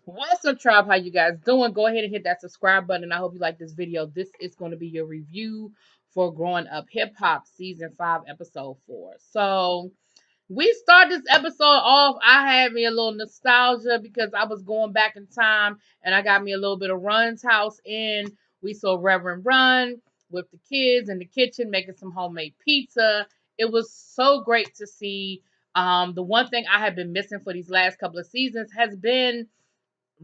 What's up, tribe? How you guys doing? Go ahead and hit that subscribe button. I hope you like this video. This is going to be your review for Growing Up Hip Hop Season 5, Episode 4. So, we start this episode off. I had me a little nostalgia because I was going back in time and I got me a little bit of Run's house in. We saw Reverend Run with the kids in the kitchen making some homemade pizza. It was so great to see. The one thing I have been missing for these last couple of seasons has been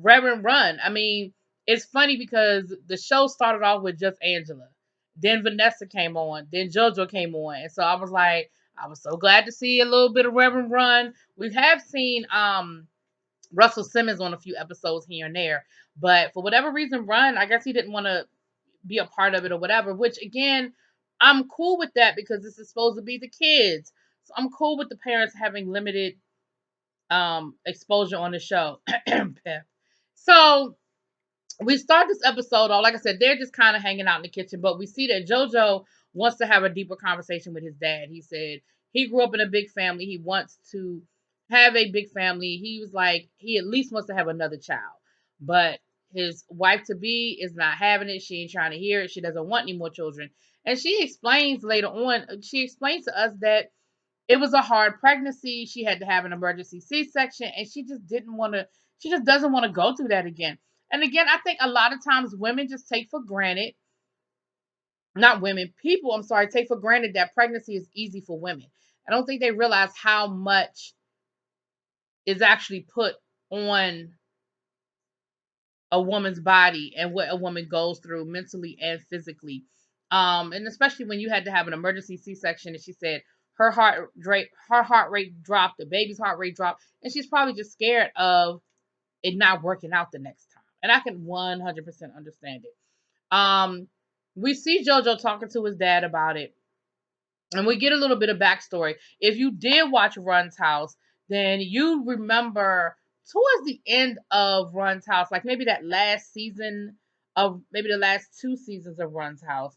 Reverend Run. I mean, it's funny because the show started off with just Angela. Then Vanessa came on. Then JoJo came on. And so I was like, I was so glad to see a little bit of Reverend Run. We have seen Russell Simmons on a few episodes here and there. But for whatever reason, Run, I guess he didn't want to be a part of it or whatever, which again, I'm cool with that because this is supposed to be the kids. So I'm cool with the parents having limited exposure on the show. Pep. So we start this episode off, like I said, they're just kind of hanging out in the kitchen, but we see that JoJo wants to have a deeper conversation with his dad. He said he grew up in a big family. He wants to have a big family. He was like, he at least wants to have another child, but his wife to be is not having it. She ain't trying to hear it. She doesn't want any more children. And she explains later on, she explains to us that it was a hard pregnancy. She had to have an emergency C-section, and she just didn't want to. She just doesn't want to go through that again. And again, I think a lot of times women just take for granted, not women, people, I'm sorry, take for granted that pregnancy is easy for women. I don't think they realize how much is actually put on a woman's body and what a woman goes through mentally and physically. And especially when you had to have an emergency C-section, and she said her heart rate dropped, the baby's heart rate dropped, and she's probably just scared of it not working out the next time. And I can 100% understand it. We see JoJo talking to his dad about it, and we get a little bit of backstory. If you did watch Run's House, then you remember towards the end of Run's House, like maybe that last season of maybe the last 2 seasons of Run's House,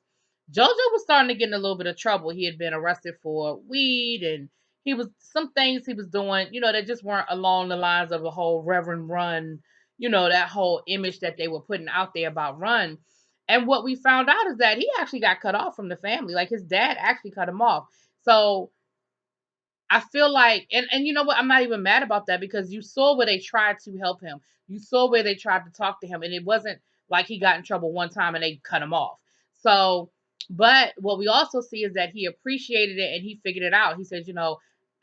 JoJo was starting to get in a little bit of trouble. He had been arrested for weed, and he was some things he was doing, that just weren't along the lines of the whole Reverend Run, that whole image that they were putting out there about Run. And what we found out is that he actually got cut off from the family. Like his dad actually cut him off. So I feel like, and you know what? I'm not even mad about that because you saw where they tried to help him. You saw where they tried to talk to him, and it wasn't like he got in trouble one time and they cut him off. So, but what we also see is that he appreciated it and he figured it out. He says,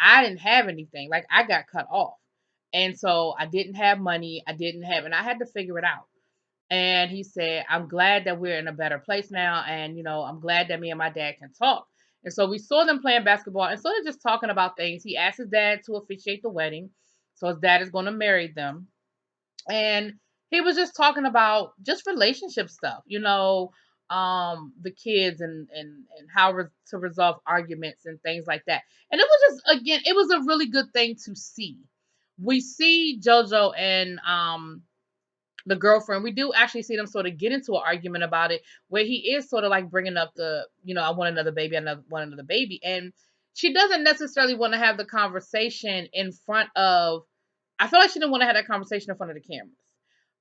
I didn't have anything. Like I got cut off. And so I didn't have money. And I had to figure it out. And he said, I'm glad that we're in a better place now. And, I'm glad that me and my dad can talk. And so we saw them playing basketball and sort of just talking about things. He asked his dad to officiate the wedding. So his dad is going to marry them. And he was just talking about just relationship stuff, the kids and how to resolve arguments and things like that. And it was just, again, it was a really good thing to see. We see JoJo and the girlfriend, we do actually see them sort of get into an argument about it where he is sort of like bringing up I want another baby, want another baby. And she doesn't necessarily want to have the conversation in front of, I feel like she didn't want to have that conversation in front of the cameras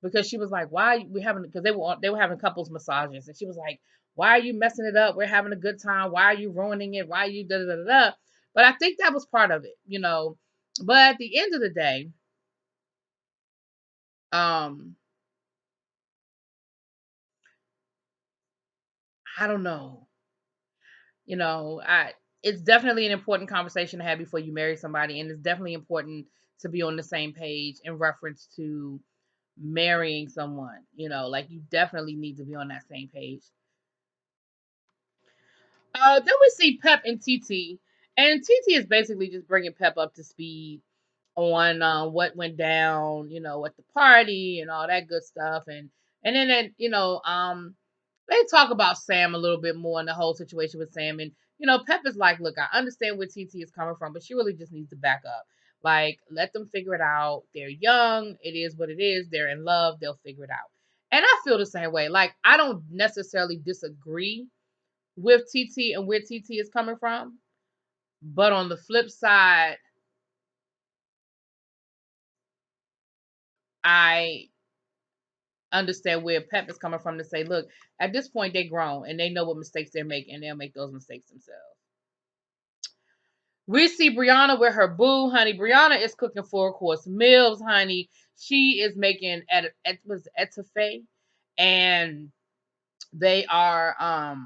because she was like, why we having, because they were having couples massages. And she was like, why are you messing it up? We're having a good time. Why are you ruining it? Why are you da da da da? But I think that was part of it. But at the end of the day, um, I don't know. I it's definitely an important conversation to have before you marry somebody, and it's definitely important to be on the same page in reference to marrying someone. Like you definitely need to be on that same page. Then we see Pep and TT, and TT is basically just bringing Pep up to speed on what went down, at the party and all that good stuff, and then they talk about Sam a little bit more and the whole situation with Sam. And, Pep is like, look, I understand where TT is coming from, but she really just needs to back up. Like, let them figure it out. They're young. It is what it is. They're in love. They'll figure it out. And I feel the same way. Like, I don't necessarily disagree with TT and where TT is coming from. But on the flip side, I understand where Pep is coming from to say, look, at this point they grown and they know what mistakes they're making and they'll make those mistakes themselves. We see Brianna with her boo, honey. Brianna is cooking 4-course meals, honey. She is making etouffee, and they are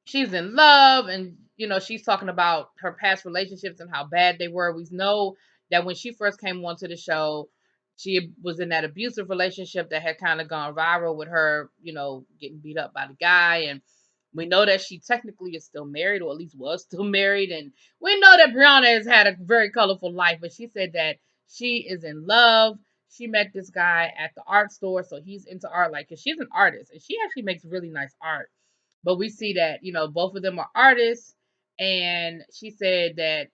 she's in love, and she's talking about her past relationships and how bad they were. We know that when she first came onto the show, she was in that abusive relationship that had kind of gone viral with her, getting beat up by the guy. And we know that she technically is still married, or at least was still married. And we know that Brianna has had a very colorful life, but she said that she is in love. She met this guy at the art store, so he's into art, like, cause she's an artist and she actually makes really nice art. But we see that, both of them are artists. And she said that,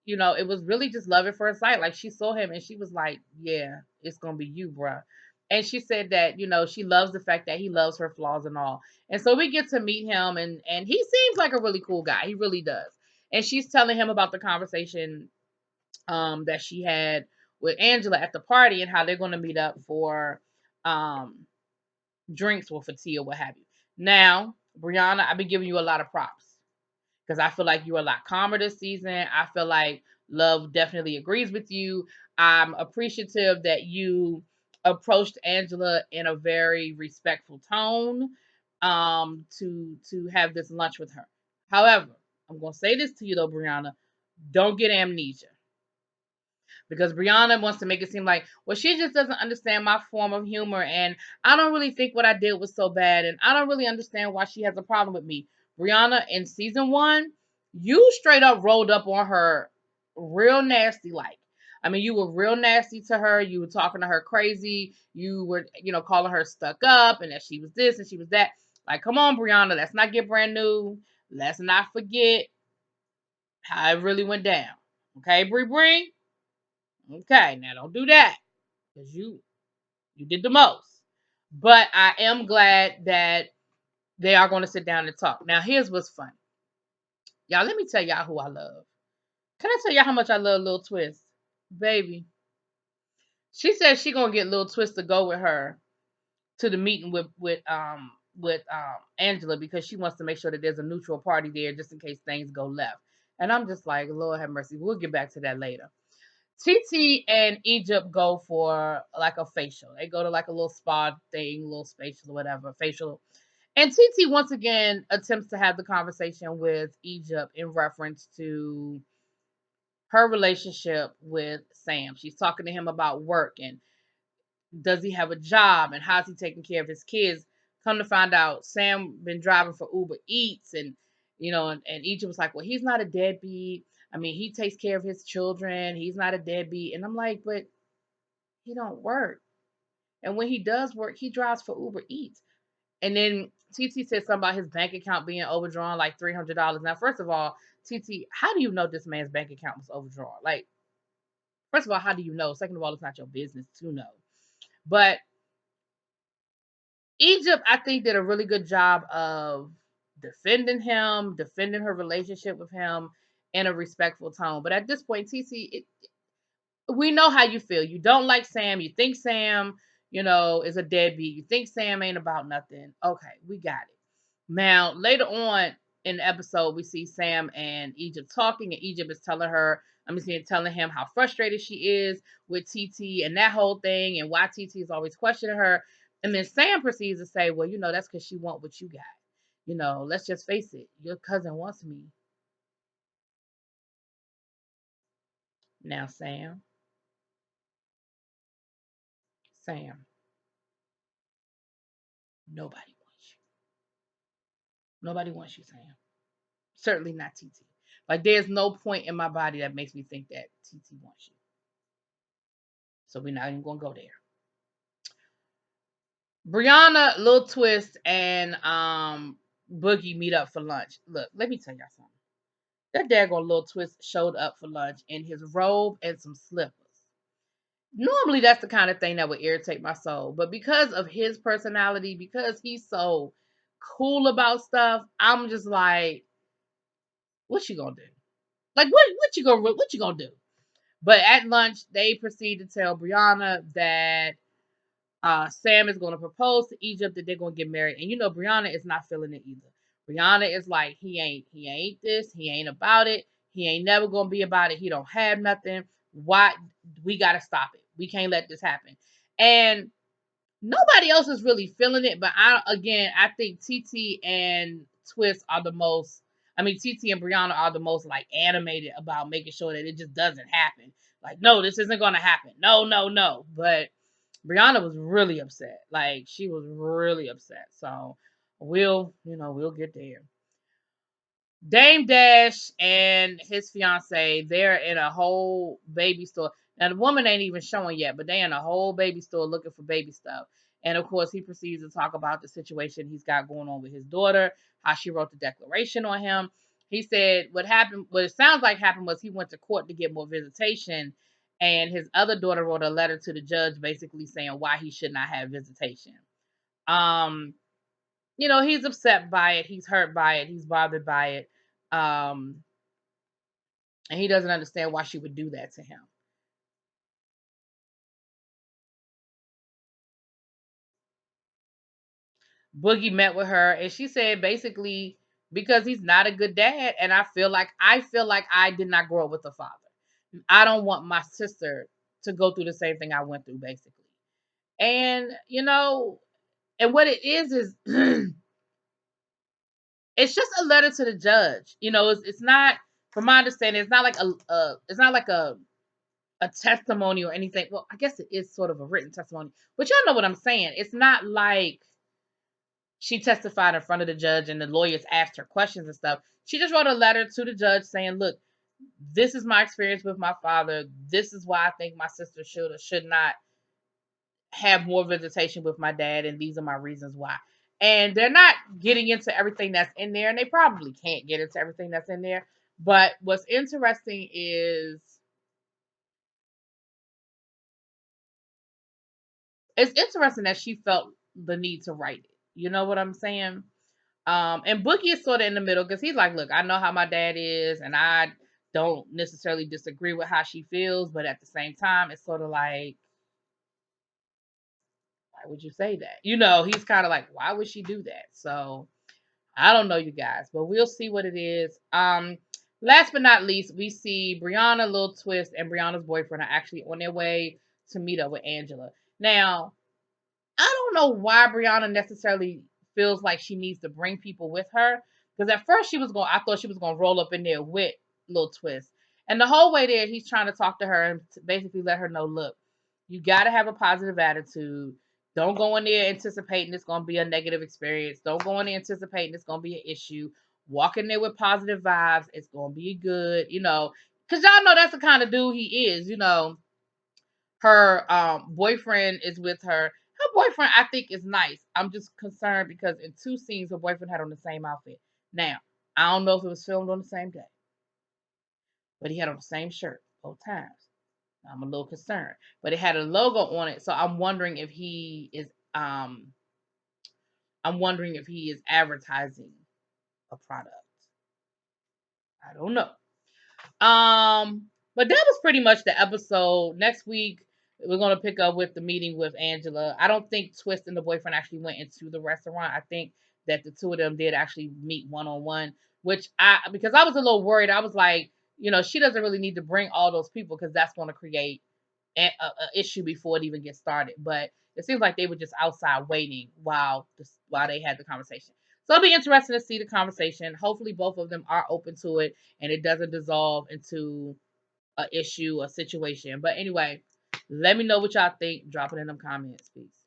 it was really just love at first sight. Like, she saw him and she was like, yeah, it's going to be you, bruh. And she said that, she loves the fact that he loves her flaws and all. And so we get to meet him, and he seems like a really cool guy. He really does. And she's telling him about the conversation that she had with Angela at the party and how they're going to meet up for um drinks or for tea or what have you. Now, Brianna, I've been giving you a lot of props because I feel like you're a lot calmer this season. I feel like love definitely agrees with you. I'm appreciative that you approached Angela in a very respectful tone to have this lunch with her. However, I'm going to say this to you though, Brianna, don't get amnesia. Because Brianna wants to make it seem like, well, she just doesn't understand my form of humor, and I don't really think what I did was so bad, and I don't really understand why she has a problem with me. Brianna, in season 1, you straight up rolled up on her real nasty, like. I mean, you were real nasty to her. You were talking to her crazy. You were, calling her stuck up and that she was this and she was that. Like, come on, Brianna, let's not get brand new. Let's not forget how it really went down. Okay, Bree Bree? Okay, now don't do that because you did the most. But I am glad that they are going to sit down and talk. Now, here's what's funny. Y'all, let me tell y'all who I love. Can I tell y'all how much I love Lil Twist? Baby. She said she gonna get Lil Twist to go with her to the meeting with Angela because she wants to make sure that there's a neutral party there just in case things go left. And I'm just like, Lord have mercy. We'll get back to that later. TT and Egypt go for like a facial. They go to like a little spa thing, little facial or whatever, facial. And TT once again attempts to have the conversation with Egypt in reference to her relationship with Sam. She's talking to him about work and does he have a job and how's he taking care of his kids. Come to find out, Sam been driving for Uber Eats, and and Egypt was like, well, he's not a deadbeat. I mean, he takes care of his children. He's not a deadbeat. And I'm like, but he don't work. And when he does work, he drives for Uber Eats. And then TT said something about his bank account being overdrawn like $300. Now, first of all, TT, how do you know this man's bank account was overdrawn? Like, first of all, how do you know? Second of all, it's not your business to know. But Egypt, I think, did a really good job of defending him, defending her relationship with him in a respectful tone. But at this point, TT, we know how you feel. You don't like Sam. You think Sam, is a deadbeat. You think Sam ain't about nothing. Okay, we got it. Now, later on in the episode, we see Sam and Egypt talking, and Egypt is telling him how frustrated she is with TT and that whole thing, and why TT is always questioning her. And then Sam proceeds to say, well, that's because she want what you got. Let's just face it. Your cousin wants me. Now, Sam, nobody wants you. Nobody wants you, Sam. Certainly not TT. Like, there's no point in my body that makes me think that TT wants you. So we're not even going to go there. Brianna, Lil Twist, and Boogie meet up for lunch. Look, let me tell y'all something. That daggone Lil Twist showed up for lunch in his robe and some slippers. Normally, that's the kind of thing that would irritate my soul. But because of his personality, because he's so cool about stuff, I'm just like, what you gonna do? Like, what you gonna do? But at lunch, they proceed to tell Brianna that Sam is going to propose to Egypt, that they're going to get married. And Brianna is not feeling it either. Brianna is like, he ain't this, he ain't about it, he ain't never going to be about it. He don't have nothing. Why? We got to stop it. We can't let this happen. And nobody else is really feeling it, but I think TT and Twist are the most. I mean, TT and Brianna are the most like animated about making sure that it just doesn't happen. Like, no, this isn't gonna happen. No, no, no. But Brianna was really upset. Like, she was really upset. So we'll get there. Dame Dash and his fiance, they're in a whole baby store. Now the woman ain't even showing yet, but they in a whole baby store looking for baby stuff. And of course, he proceeds to talk about the situation he's got going on with his daughter, how she wrote the declaration on him. He said what it sounds like happened was he went to court to get more visitation, and his other daughter wrote a letter to the judge basically saying why he should not have visitation. Um, he's upset by it, he's hurt by it, he's bothered by it. Um, and he doesn't understand why she would do that to him. Boogie met with her and she said basically because he's not a good dad and I feel like I did not grow up with a father. I don't want my sister to go through the same thing I went through basically. And and what it is it's just a letter to the judge. It's not, from my understanding, it's not like a testimony or anything. Well, I guess it is sort of a written testimony, but y'all know what I'm saying. It's not like she testified in front of the judge and the lawyers asked her questions and stuff. She just wrote a letter to the judge saying, look, this is my experience with my father. This is why I think my sister should or should not have more visitation with my dad, and these are my reasons why. And they're not getting into everything that's in there, and they probably can't get into everything that's in there. But what's interesting is it's interesting that she felt the need to write it. You know what I'm saying? And Boogie is sort of in the middle because he's like, look, I know how my dad is, and I don't necessarily disagree with how she feels, but at the same time, it's sort of like, why would you say that? He's kind of like, why would she do that? So I don't know, you guys, but we'll see what it is. Last but not least, we see Brianna, Lil Twist, and Brianna's boyfriend are actually on their way to meet up with Angela. Now, I don't know why Brianna necessarily feels like she needs to bring people with her. Because at first I thought she was gonna roll up in there with Lil Twist. And the whole way there, he's trying to talk to her and basically let her know, look, you gotta have a positive attitude. Don't go in there anticipating it's gonna be a negative experience. Don't go in there anticipating it's gonna be an issue. Walk in there with positive vibes. It's gonna be good, because y'all know that's the kind of dude he is. Her boyfriend is with her. Her boyfriend, I think, is nice. I'm just concerned because in two scenes, her boyfriend had on the same outfit. Now, I don't know if it was filmed on the same day, but he had on the same shirt both times. I'm a little concerned, but it had a logo on it, so I'm wondering if he is advertising a product. I don't know. But that was pretty much the episode. Next week, we're gonna pick up with the meeting with Angela. I don't think Twist and the boyfriend actually went into the restaurant. I think that the two of them did actually meet one on one, which because I was a little worried. I was like, she doesn't really need to bring all those people because that's going to create a issue before it even gets started. But it seems like they were just outside waiting while they had the conversation. So it'll be interesting to see the conversation. Hopefully, both of them are open to it and it doesn't dissolve into a issue, a situation. But anyway, let me know what y'all think. Drop it in them comments. Peace.